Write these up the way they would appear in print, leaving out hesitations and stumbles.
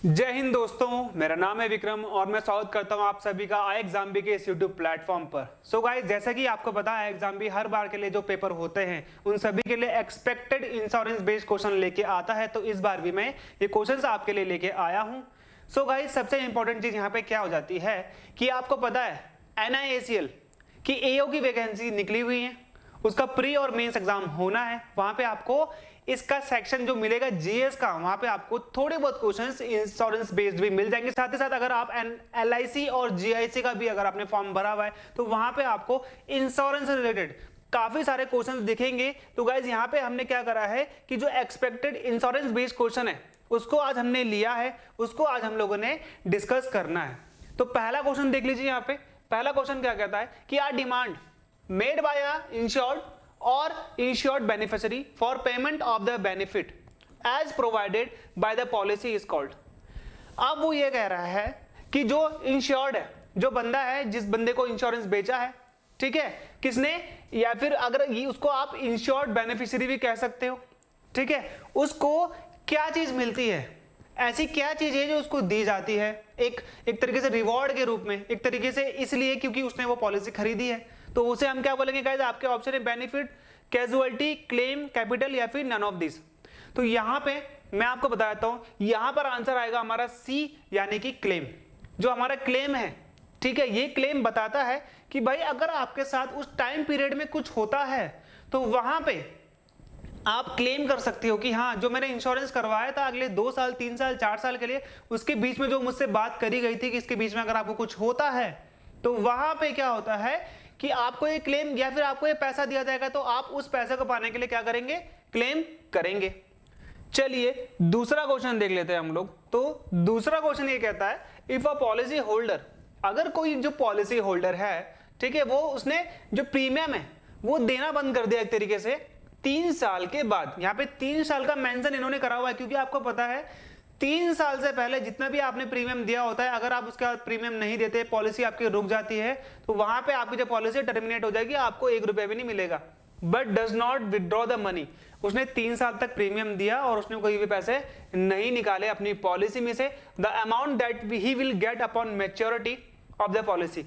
जय हिंद दोस्तों, मेरा नाम है विक्रम और मैं स्वागत करता हूं आप सभी का आई एग्जाम बी के इस यूट्यूब प्लेटफॉर्म पर। सो गाइस, जैसा कि आपको पता है एग्जाम बी हर बार के लिए जो पेपर होते हैं उन सभी के लिए एक्सपेक्टेड इंश्योरेंस बेस्ड क्वेश्चन लेके आता है। तो इस बार भी मैं ये क्वेश्चंस आपके लिए लेके आया हूं। सो गाइस, सबसे इंपॉर्टेंट चीज यहाँ पे क्या हो जाती है कि आपको पता है NIACL की AO की वैकेंसी निकली हुई है, उसका प्री और मेंस एग्जाम होना है। वहां पे आपको इसका सेक्शन जो मिलेगा जीएस का, वहां पे आपको थोड़े बहुत क्वेश्चंस इंश्योरेंस बेस्ड भी मिल जाएंगे। साथ ही साथ अगर आप LIC और GIC का भी अगर आपने फॉर्म भरा हुआ है तो वहां पे आपको इंश्योरेंस से रिलेटेड काफी सारे क्वेश्चंस दिखेंगे। तो गाइज यहाँ पे हमने क्या करा है कि जो एक्सपेक्टेड इंश्योरेंस बेस्ड क्वेश्चन है उसको आज हमने लिया है, उसको आज हम लोगों ने डिस्कस करना है। तो पहला क्वेश्चन देख लीजिए। यहाँ पे पहला क्वेश्चन क्या कहता है कि are demand made by a insured or insured beneficiary for payment of the benefit as provided by the policy is called। अब वो ये कह रहा है कि जो इंश्योर्ड है, जो बंदा है, जिस बंदे को इंश्योरेंस बेचा है, ठीक है, किसने, या फिर अगर उसको आप इंश्योर्ड बेनिफिशियरी भी कह सकते हो, ठीक है, उसको क्या चीज मिलती है, ऐसी क्या चीज है जो उसको दी जाती है एक तरीके से रिवॉर्ड के रूप में, एक तरीके से इसलिए क्योंकि उसने वो पॉलिसी खरीदी है। तो उसे हम क्या बोलेंगे गाइस? आपके ऑप्शन है बेनिफिट, कैजुअलिटी, क्लेम, कैपिटल या फिर नन ऑफ दिस। तो यहां पे मैं आपको बता देता हूं, यहां पर आंसर आएगा हमारा सी, यानी कि क्लेम। जो हमारा क्लेम है, ठीक है, ये क्लेम बताता है कि भाई अगर आपके साथ उस टाइम पीरियड में कुछ होता है तो वहां पे आप क्लेम कर सकती हो कि हाँ, जो मैंने इंश्योरेंस करवाया था अगले 2 साल 3 साल 4 साल के लिए, उसके बीच में जो मुझसे बात करी गई थी कि इसके बीच में अगर आपको कुछ होता है तो वहां पे क्या होता है कि आपको ये क्लेम या फिर आपको ये पैसा दिया जाएगा, तो आप उस पैसे को पाने के लिए क्या करेंगे? क्लेम करेंगे। चलिए दूसरा क्वेश्चन देख लेते हैं हम लोग। तो दूसरा क्वेश्चन ये कहता है इफ अ पॉलिसी होल्डर, अगर कोई जो पॉलिसी होल्डर है, ठीक है, वो उसने जो प्रीमियम है वो देना बंद कर दिया एक तरीके से 3 साल के बाद। यहां पे 3 साल का मेंशन इन्होंने करा हुआ है क्योंकि आपको पता है 3 साल से पहले जितना भी आपने प्रीमियम दिया होता है, अगर आप उसका प्रीमियम नहीं देते, पॉलिसी आपकी रुक जाती है, तो वहां पे आपकी जो पॉलिसी टर्मिनेट हो जाएगी, आपको 1 रुपया भी नहीं मिलेगा। But does not withdraw the money. उसने 3 साल तक प्रीमियम दिया और उसने कोई भी पैसे नहीं निकाले अपनी पॉलिसी में से। The amount that he will get upon maturity of the policy.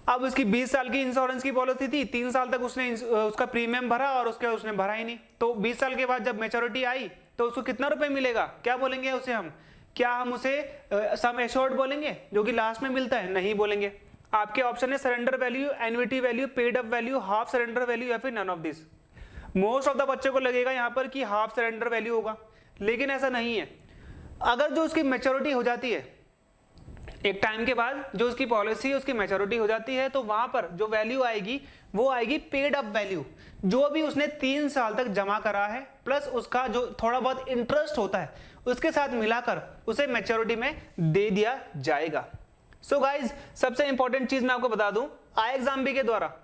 अब उसकी 20 साल की इंश्योरेंस की पॉलिसी थी, 3 साल तक उसने उसका प्रीमियम भरा और उसने भरा ही नहीं। तो 20 साल के बाद जब मैच्योरिटी आई तो उसको कितना रुपए मिलेगा? क्या बोलेंगे उसे हम? क्या हम उसे सम एश्योर्ड बोलेंगे जो कि लास्ट में मिलता है? नहीं बोलेंगे। आपके ऑप्शन है surrender value, annuity value, paid up value, half surrender value या फिर none of this. Most of the बच्चों को लगेगा यहाँ पर कि हाफ सरेंडर वैल्यू होगा, लेकिन ऐसा नहीं है। अगर जो उसकी मैच्योरिटी हो जाती है, एक टाइम के बाद जो उसकी पॉलिसी उसकी मैच्योरिटी हो जाती है, तो वहां पर जो वैल्यू आएगी वो आएगी पेड अप वैल्यू। जो भी उसने 3 साल तक जमा करा है प्लस उसका जो थोड़ा बहुत इंटरेस्ट होता है उसके साथ मिलाकर उसे मैच्योरिटी में दे दिया जाएगा। सो गाइज, सबसे इंपॉर्टेंट चीज मैं आपको बता दूं, आई एग्जाम बी के द्वारा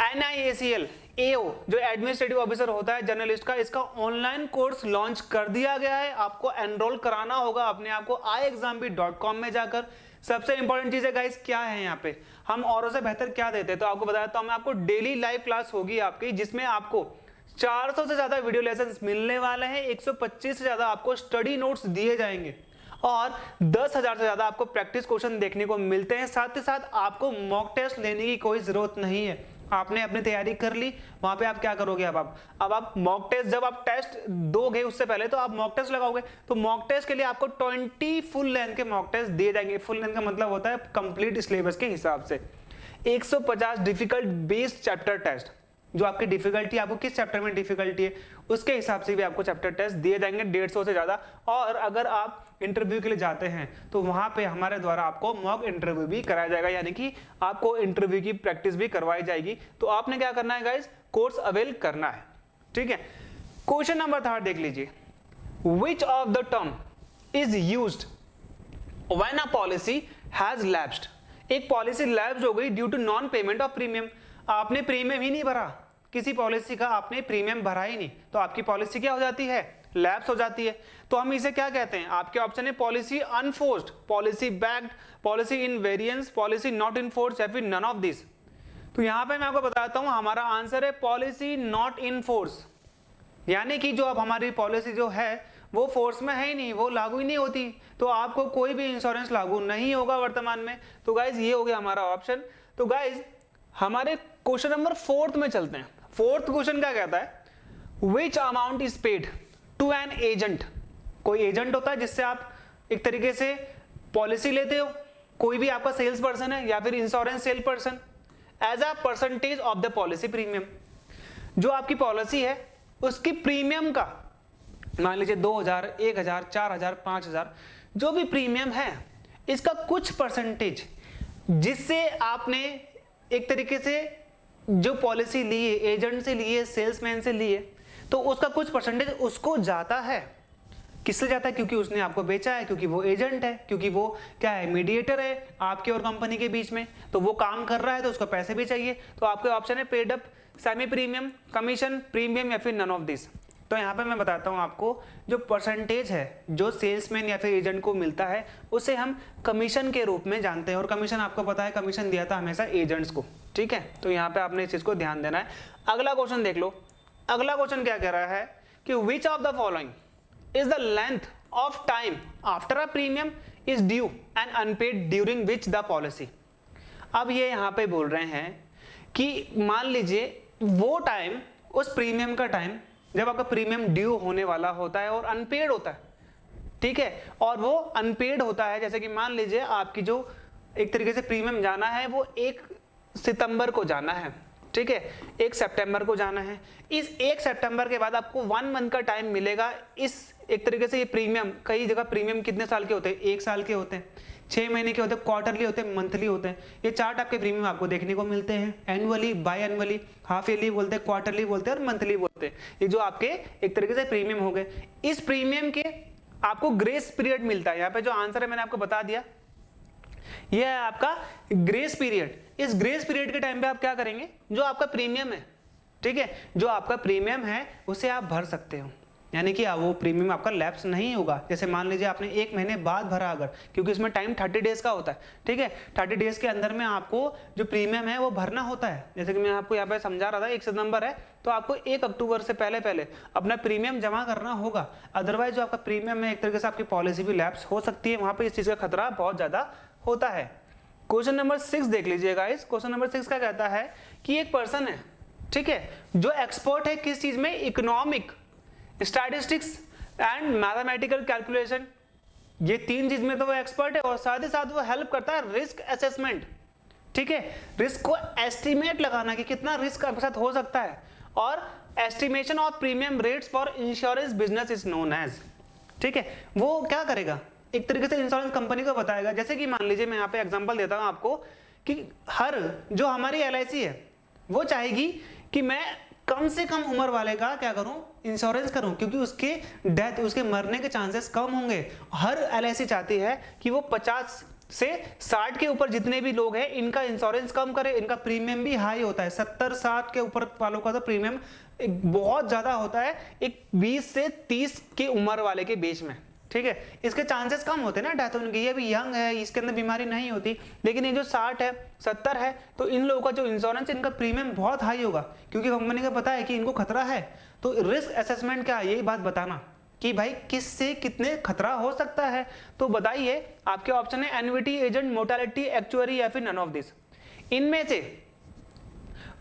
NIACL AO जो एडमिनिस्ट्रेटिव ऑफिसर होता है जर्नलिस्ट का, इसका ऑनलाइन कोर्स लॉन्च कर दिया गया है। आपको एनरोल कराना होगा अपने आप को iexambee.com में जाकर। सबसे इंपॉर्टेंट चीज है गाइस, क्या है यहाँ पे हम औरों से बेहतर क्या देते हैं, तो आपको बताया तो मैं आपको डेली लाइव क्लास होगी आपकी, जिसमें आपको 400 से ज्यादा वीडियो लेसन मिलने वाले हैं, 125 से ज्यादा आपको स्टडी नोट्स दिए जाएंगे और 10,000 से ज्यादा आपको प्रैक्टिस क्वेश्चन देखने को मिलते हैं। साथ ही साथ आपको मॉक टेस्ट लेने की कोई जरूरत नहीं है। आपने अपनी तैयारी कर ली, वहां पे आप क्या करोगे? अब आप मॉक टेस्ट, जब आप टेस्ट दोगे उससे पहले तो आप मॉक टेस्ट लगाओगे। तो मॉक टेस्ट के लिए आपको 20 फुल लेंथ के मॉक टेस्ट दिए जाएंगे। फुल लेंथ का मतलब होता है कंप्लीट सिलेबस के हिसाब से। 150 डिफिकल्ट बेस्ड चैप्टर टेस्ट, जो आपकी डिफिकल्टी, आपको किस चैप्टर में डिफिकल्टी है उसके हिसाब से भी आपको चैप्टर टेस्ट दिए जाएंगे 150 से ज्यादा। और अगर आप इंटरव्यू के लिए जाते हैं तो वहां पे हमारे द्वारा आपको मॉक इंटरव्यू भी कराया जाएगा, यानी कि आपको इंटरव्यू की प्रैक्टिस भी करवाई जाएगी। तो आपने क्या करना है गाइस? कोर्स अवेल करना है, ठीक है। क्वेश्चन नंबर 3 देख लीजिए। Which of the term is used when a policy has lapsed. एक पॉलिसी लैप्स हो गई due to non payment of premium. आपने प्रीमियम ही नहीं भरा, किसी पॉलिसी का आपने प्रीमियम भरा ही नहीं, तो आपकी पॉलिसी क्या हो जाती है? लैप्स हो जाती है। तो हम इसे क्या कहते हैं? आपके ऑप्शन है policy unforced, policy backed, policy in variance, policy not in force या फिर नन ऑफ दिस। तो यहां पे मैं आपको बताता हूं, हमारा आंसर है पॉलिसी नॉट इन फोर्स। यानी कि जो अब हमारी पॉलिसी जो है वो फोर्स में है ही नहीं, वो लागू ही नहीं होती, तो आपको कोई भी इंश्योरेंस लागू नहीं होगा वर्तमान में। तो गाइज ये हो गया हमारा ऑप्शन। तो गाइज हमारे क्वेश्चन नंबर 4 में चलते हैं। 4th क्वेश्चन क्या कहता है, which amount is paid to an agent. कोई एजेंट होता है जिससे आप एक तरीके से पॉलिसी लेते हो, कोई भी आपका सेल्स पर्सन है या फिर insurance sale person, as a percentage of the policy premium. जो आपकी पॉलिसी है उसकी प्रीमियम का मान लीजिए 2000, 1000, 4000, 5000 जो भी प्रीमियम है, इसका कुछ परसेंटेज जिससे आपने एक तरीके से जो पॉलिसी ली है, एजेंट से ली है, सेल्समैन से ली है, तो उसका कुछ परसेंटेज उसको जाता है। किससे जाता है, क्योंकि उसने आपको बेचा है, क्योंकि वो एजेंट है, क्योंकि वो क्या है, मीडिएटर है आपके और कंपनी के बीच में, तो वो काम कर रहा है तो उसको पैसे भी चाहिए। तो आपके ऑप्शन है paid up, semi premium, commission, premium या फिर नन ऑफ दिस। तो यहाँ पे मैं बताता हूँ आपको, जो परसेंटेज है जो सेल्समैन या फिर एजेंट को मिलता है उसे हम कमीशन के रूप में जानते हैं, और कमीशन आपको पता है कमीशन दिया था हमेशा एजेंट्स को, ठीक है। तो यहाँ पे आपने इस चीज को ध्यान देना है। अगला क्वेश्चन देख लो। अगला क्वेश्चन क्या कह रहा है कि विच of the following is the length of time after a premium is due and unpaid during which the policy। अब ये यहाँ पे बोल रहे हैं कि मान लीजिए वो टाइम, उस प्रीमियम का टाइम जब आपका प्रीमियम ड्यू होने वाला होता है और अनपेड होता है, ठीक है, और वो अनपेड होता है, जैसे कि मान लीजिए आपकी जो एक तरीके से प्रीमियम जाना है वो 1 सितंबर को जाना है, ठीक है, 1 सितंबर को जाना है। इस 1 सितंबर के बाद आपको 1 मंथ का टाइम मिलेगा। इस एक तरीके से ये प्रीमियम, कई जगह प्रीमियम कितने साल के होते हैं, 1 साल के होते हैं, 6 महीने के होते हैं, क्वार्टरली होते हैं, मंथली होते हैं। ये चार्ट आपके प्रीमियम आपको देखने को मिलते हैं, annually, by annually, half yearly बोलते हैं, क्वार्टरली बोलते हैं और मंथली बोलते हैं। ये जो आपके एक तरीके से प्रीमियम हो गए। इस प्रीमियम के आपको ग्रेस पीरियड मिलता है। यहाँ पे जो आंसर है मैंने आपको बता दिया, यह है आपका ग्रेस पीरियड। इस ग्रेस पीरियड के टाइम पे आप क्या करेंगे, जो आपका प्रीमियम है, ठीक है, जो आपका प्रीमियम है उसे आप भर सकते हो, यानी कि वो प्रीमियम आपका लैप्स नहीं होगा। जैसे मान लीजिए आपने 1 महीने बाद भरा अगर, क्योंकि इसमें टाइम 30 डेज का होता है, ठीक है, 30 डेज के अंदर में आपको जो प्रीमियम है वो भरना होता है। जैसे कि मैं आपको यहाँ पे समझा रहा था, 1 सितंबर है तो आपको 1 अक्टूबर से पहले पहले अपना प्रीमियम जमा करना होगा, अदरवाइज जो आपका प्रीमियम है एक तरीके से आपकी पॉलिसी भी लैप्स हो सकती है, वहां पर इस चीज का खतरा बहुत ज्यादा होता है। क्वेश्चन नंबर 6 देख लीजिएगा। इस क्वेश्चन नंबर 6 का कहता है कि एक पर्सन है, ठीक है, जो एक्सपर्ट है किस चीज में, economic, statistics and mathematical calculation, ये 3 चीज में तो वो एक्सपर्ट है, और साथ ही साथ वो हेल्प करता है रिस्क असेसमेंट, ठीक है, रिस्क को एस्टिमेट लगाना कि कितना रिस्क आपके साथ हो सकता है, और estimation of premium rates for insurance business is known as, ठीक है। वो क्या करेगा, एक तरीके से इंश्योरेंस कंपनी को बताएगा। जैसे कि मान लीजिए मैं यहाँ पे एग्जांपल देता हूँ आपको कि हर जो हमारी LIC है वो चाहेगी कि मैं कम से कम उम्र वाले का क्या करूं, इंश्योरेंस करूं, क्योंकि उसके डेथ, उसके मरने के चांसेस कम होंगे। हर LIC चाहती है कि वो 50 से 60 के ऊपर जितने भी लोग हैं इनका इंश्योरेंस कम करे, इनका प्रीमियम भी हाई होता है। 70-60 के ऊपर वालों का तो प्रीमियम बहुत ज्यादा होता है, एक 20 से 30 की उम्र वाले के बीच में, ठीक है, इसके चांसेस कम होते हैं ना डेथ होने के। ये भी यंग है, इसके अंदर बीमारी नहीं होती, लेकिन ये जो 60 है, 70 है, तो इन लोगों का जो इंश्योरेंस, इनका प्रीमियम बहुत हाई होगा, क्योंकि कंपनी को पता है कि इनको खतरा है। तो रिस्क असेसमेंट क्या है, यही बात बताना कि भाई किससे कितने खतरा हो सकता है। तो बताइए, आपके ऑप्शन है एन्युटी, एजेंट, मोर्टेलिटी, एक्चुअरी या फिर नन ऑफ दिस। इनमें से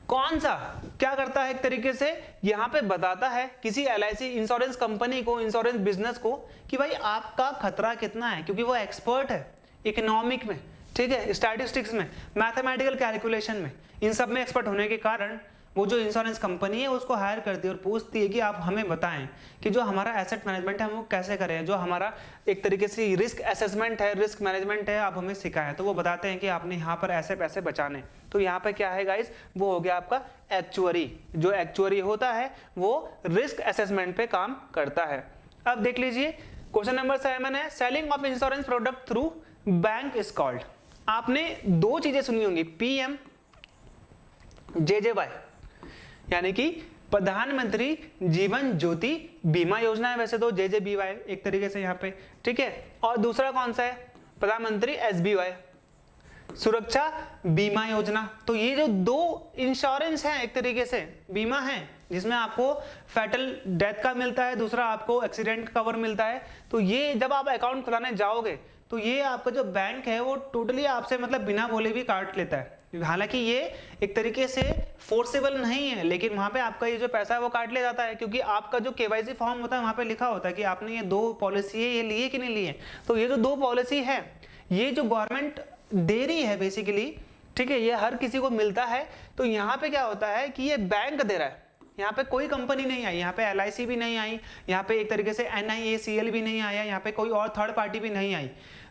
कौन सा क्या करता है, एक तरीके से यहां पे बताता है किसी LIC इंश्योरेंस कंपनी को, इंश्योरेंस बिजनेस को, कि भाई आपका खतरा कितना है, क्योंकि वो एक्सपर्ट है इकोनॉमिक में, ठीक है, स्टैटिस्टिक्स में, मैथमेटिकल कैलकुलेशन में, इन सब में एक्सपर्ट होने के कारण वो जो इंश्योरेंस कंपनी है उसको हायर करती है और पूछती है कि आप हमें बताएं कि जो हमारा एसेट मैनेजमेंट है हम वो कैसे करें, जो हमारा एक तरीके से रिस्क असेसमेंट है, रिस्क मैनेजमेंट है, आप हमें सिखाएं। तो वो बताते हैं कि आपने यहाँ पर ऐसे पैसे बचाने। तो यहाँ पे क्या है गाइस, वो हो गया आपका एक्चुअरी। जो एक्चुअरी होता है वो रिस्क असेसमेंट पे काम करता है। अब देख लीजिए क्वेश्चन नंबर 7 है, selling of insurance product through bank is called. आपने 2 चीजें सुनी होंगी, PM JJY, यानी कि प्रधानमंत्री जीवन ज्योति बीमा योजना है, वैसे तो JJBY एक तरीके से यहाँ पे, ठीक है, और दूसरा कौन सा है, प्रधानमंत्री SBY। सुरक्षा बीमा योजना। तो ये जो दो इंश्योरेंस है, एक तरीके से बीमा है, जिसमें आपको फैटल डेथ का मिलता है, दूसरा आपको एक्सीडेंट कवर मिलता है। तो ये जब आप अकाउंट खुलाने जाओगे तो ये आपका जो बैंक है वो टोटली आपसे मतलब बिना बोले भी काट लेता है। हालांकि ये एक तरीके से फोर्सेबल नहीं है, लेकिन वहां पे आपका ये जो पैसा है वो काट लिया जाता है, क्योंकि आपका जो केवाईसी फॉर्म होता है वहां पे लिखा होता है कि आपने ये दो पॉलिसी है, ये लिए कि नहीं लिए। तो ये जो दो पॉलिसी है ये जो गवर्नमेंट दे रही है बेसिकली, ठीक है, ये हर किसी को मिलता है। तो यहाँ पे क्या होता है कि ये बैंक दे रहा है, यहाँ पे कोई कंपनी नहीं आई, यहाँ पे LIC भी नहीं आई, यहाँ पे एक तरीके से NIACL भी नहीं आया, यहाँ पे कोई और थर्ड पार्टी भी नहीं आई।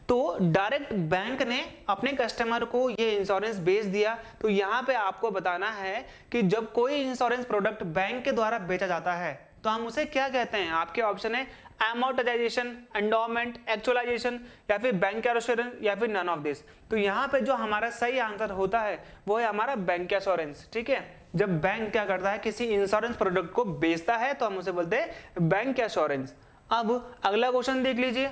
तो डायरेक्ट बैंक ने अपने कस्टमर को ये इंश्योरेंस बेच दिया। तो यहाँ पे आपको बताना है कि जब कोई इंश्योरेंस प्रोडक्ट बैंक के द्वारा बेचा जाता है तो हम उसे क्या कहते हैं। आपके ऑप्शन है एमोर्टाइजेशन, एंडोमेंट, एक्चुअलाइजेशन, या फिर बैंक एश्योरेंस, या फिर नन ऑफ दिस। तो यहाँ पे जो हमारा सही आंसर होता है वो है हमारा बैंक एश्योरेंस। ठीक है, जब बैंक क्या करता है किसी इंश्योरेंस प्रोडक्ट को बेचता है तो हम उसे बोलते हैं बैंक एश्योरेंस। अब अगला क्वेश्चन देख लीजिए,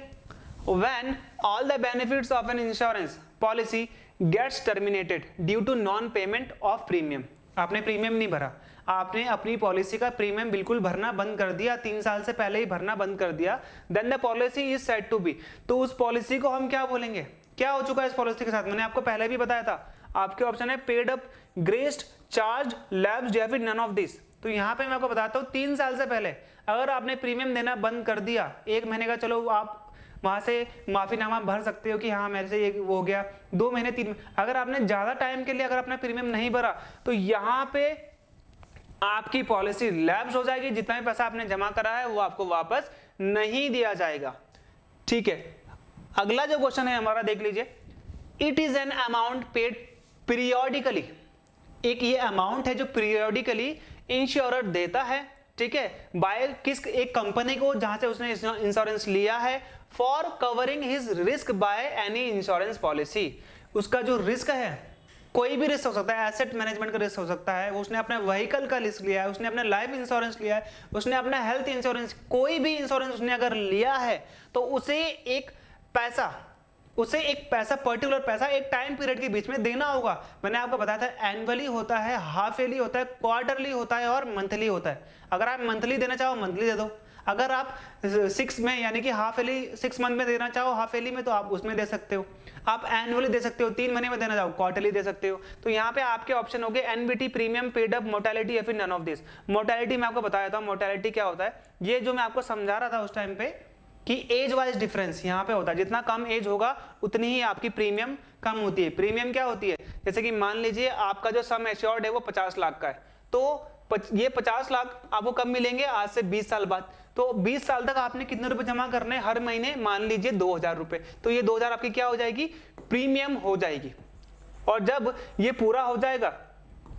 when all the benefits of an insurance policy gets terminated due to non payment of premium। आपने प्रीमियम नहीं भरा, आपने अपनी पॉलिसी का प्रीमियम बिल्कुल भरना बंद कर दिया, 3 साल से पहले ही भरना बंद कर दिया, then the policy is said to be. तो उस पॉलिसी को हम क्या बोलेंगे, क्या हो चुका है इस पॉलिसी के साथ। मैंने आपको पहले भी बताया था, आपके ऑप्शन है paid up, graced, charge, lapsed, या फिर नन ऑफ दिस। तो यहाँ पे मैं आपको बताता हूँ 3 साल से पहले अगर आपने प्रीमियम देना बंद कर दिया, 1 महीने का, चलो आप वहां से माफीनामा भर सकते हो कि हाँ मेरे से ये वो हो गया, 2 महीने 3 महीने, अगर आपने ज्यादा टाइम के लिए अगर अपना प्रीमियम नहीं भरा तो यहाँ पे आपकी पॉलिसी लैप्स हो जाएगी, जितना भी पैसा आपने जमा करा है वो आपको वापस नहीं दिया जाएगा। ठीक है, अगला जो क्वेश्चन है हमारा देख लीजिए, it is an amount paid periodically. एक ये अमाउंट है जो पीरियोडिकली इंश्योरर देता है, ठीक है, बाय किस एक कंपनी को जहां से उसने इंश्योरेंस लिया है, for covering his risk by any insurance policy. उसका जो रिस्क है, कोई भी रिस्क हो सकता है, एसेट मैनेजमेंट का रिस्क हो सकता है, उसने अपने व्हीकल का रिस्क लिया है, उसने अपना लाइफ इंश्योरेंस लिया है, उसने अपना हेल्थ इंश्योरेंस, कोई भी इंश्योरेंस उसने अगर लिया है तो उसे एक पैसा पर्टिकुलर पैसा एक टाइम पीरियड के बीच में देना होगा। मैंने आपको बताया था एनुअली होता है, हाफ ईयरली होता है, क्वार्टरली होता है और मंथली होता है। अगर आप मंथली देना चाहो मंथली दे दो, अगर आप 6 में यानी कि हाफ ईयरली 6 मंथ में देना चाहो हाफ ईयरली में तो आप उसमें दे सकते हो, आप एनुअली दे सकते हो, 3 महीने में देना चाहो क्वार्टरली दे सकते हो। तो यहाँ पे आपके ऑप्शन हो गए NBT, premium, paid up, mortality, या फिर नन ऑफ दिस। मोर्टेलिटी मैं आपको बताया था, मोर्टेलिटी क्या होता है, ये जो मैं आपको समझा रहा था उस टाइम पे कि एज वाइज डिफरेंस यहाँ पे होता है, जितना कम एज होगा उतनी ही आपकी प्रीमियम कम होती है। प्रीमियम क्या होती है, जैसे कि मान लीजिए आपका जो सम एश्योर्ड है वो 50 लाख का है, तो ये 50 लाख आपको कब मिलेंगे, आज से 20 साल बाद। तो 20 साल तक आपने कितने रुपए जमा करने हर महीने, मान लीजिए 2000 रुपए, तो ये 2000 आपकी क्या हो जाएगी, प्रीमियम हो जाएगी। और जब ये पूरा हो जाएगा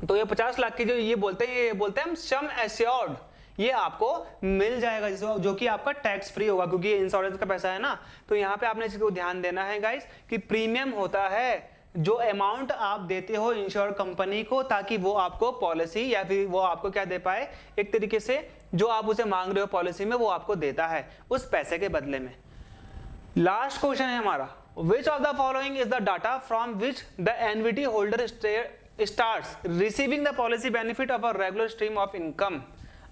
तो ये 50 लाख की जो ये बोलते हैं हम सम एश्योर्ड, ये आपको मिल जाएगा, जो कि आपका टैक्स फ्री होगा, क्योंकि ये इंश्योरेंस का पैसा है ना। तो यहाँ पे आपने इसको ध्यान देना है गाइस कि प्रीमियम होता है जो अमाउंट आप देते हो इंश्योर कंपनी को, ताकि वो आपको पॉलिसी या फिर वो आपको क्या दे पाए, एक तरीके से जो आप उसे मांग रहे हो पॉलिसी में वो आपको देता है उस पैसे के बदले में। लास्ट क्वेश्चन है हमारा, विच of the following is the data from which the NVT holder starts receiving the policy benefit of a regular stream of income.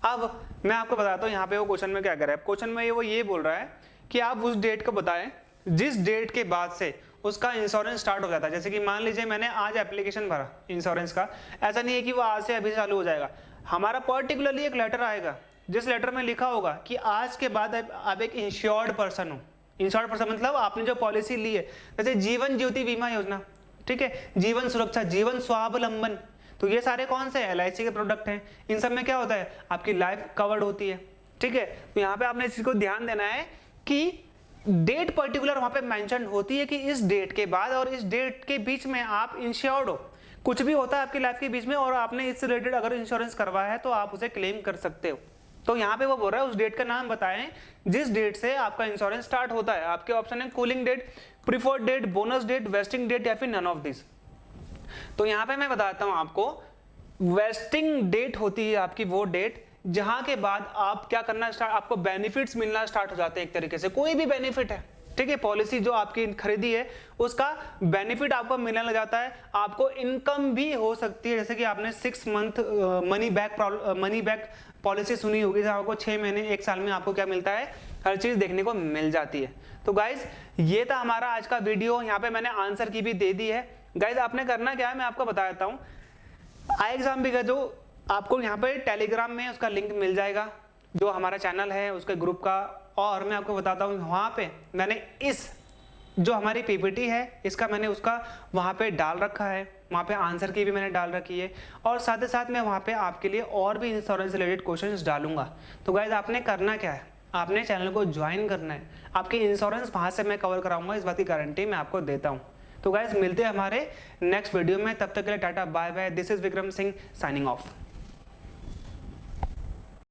अब मैं आपको बताता हूं यहाँ पे वो क्वेश्चन में क्या कर रहा है। क्वेश्चन में वो ये बोल रहा है कि आप उस डेट को बताएं जिस डेट के बाद से उसका इंश्योरेंस स्टार्ट हो जाता है। जैसे कि मान लीजिए मैंने आज एप्लीकेशन भरा इंश्योरेंस का, ऐसा नहीं है कि वो आज से अभी चालू हो जाएगा, हमारा पर्टिकुलरली एक लेटर आएगा जिस लेटर में लिखा होगा कि आज के बाद आप एक इंश्योर्ड पर्सन हो। इंश्योर्ड पर्सन मतलब आपने जो पॉलिसी ली है, जैसे जीवन ज्योति बीमा योजना, ठीक है, जीवन सुरक्षा, जीवन स्वावलंबन, तो ये सारे कौन से LIC के प्रोडक्ट हैं। इन सब में क्या होता है, आपकी लाइफ कवर्ड होती है, ठीक है। तो यहाँ पे आपने इस चीज को ध्यान देना है कि डेट पर्टिकुलर वहां पे मेंशन होती है कि इस डेट के बाद और इस डेट के बीच में आप इंश्योर्ड हो। कुछ भी होता है आपकी लाइफ के बीच में और आपने इससे रिलेटेड अगर इंश्योरेंस करवाया है तो आप उसे क्लेम कर सकते हो। तो यहाँ पे वो बोल रहा है उस डेट का नाम बताएं जिस डेट से आपका इंश्योरेंस स्टार्ट होता है। आपके ऑप्शन है cooling date, preferred date, bonus date, vesting date, या फिर नन ऑफ दिस। तो यहाँ पे मैं बताता हूं आपको, वेस्टिंग डेट होती है आपकी वो डेट जहां के बाद आप क्या करना स्टार्ट, आपको बेनिफिट्स मिलना स्टार्ट हो जाते हैं। एक तरीके से कोई भी बेनिफिट है, ठीक है, पॉलिसी जो आपकी खरीदी है उसका बेनिफिट आपको मिलने लग जाता है, आपको इनकम भी हो सकती है। जैसे कि आपने 6 मंथ मनी बैक पॉलिसी सुनी होगी, जहां आपको 6 महीने 1 साल में आपको क्या मिलता है, हर चीज देखने को मिल जाती है। तो गाइज ये था हमारा आज का वीडियो, यहाँ पे मैंने आंसर की भी दे दी है। गाइज आपने करना क्या है मैं आपको बता देता हूँ। iExamB का जो आपको यहाँ पे टेलीग्राम में उसका लिंक मिल जाएगा, जो हमारा चैनल है उसके ग्रुप का, और मैं आपको बताता हूँ वहाँ पे मैंने इस जो हमारी पीपीटी है इसका मैंने उसका वहाँ पे डाल रखा है, वहाँ पे आंसर की भी मैंने डाल रखी है, और साथ ही साथ मैं वहाँ पे आपके लिए और भी इंश्योरेंस रिलेटेड क्वेश्चंस डालूंगा। तो गाइज आपने करना क्या है, आपने चैनल को ज्वाइन करना है, आपके इंश्योरेंस वहाँ से मैं कवर कराऊंगा, इस बात की गारंटी मैं आपको देता हूँ। तो गाइज मिलते हैं हमारे नेक्स्ट वीडियो में, तब तक के लिए tata bye bye. This is Vikram Singh signing of.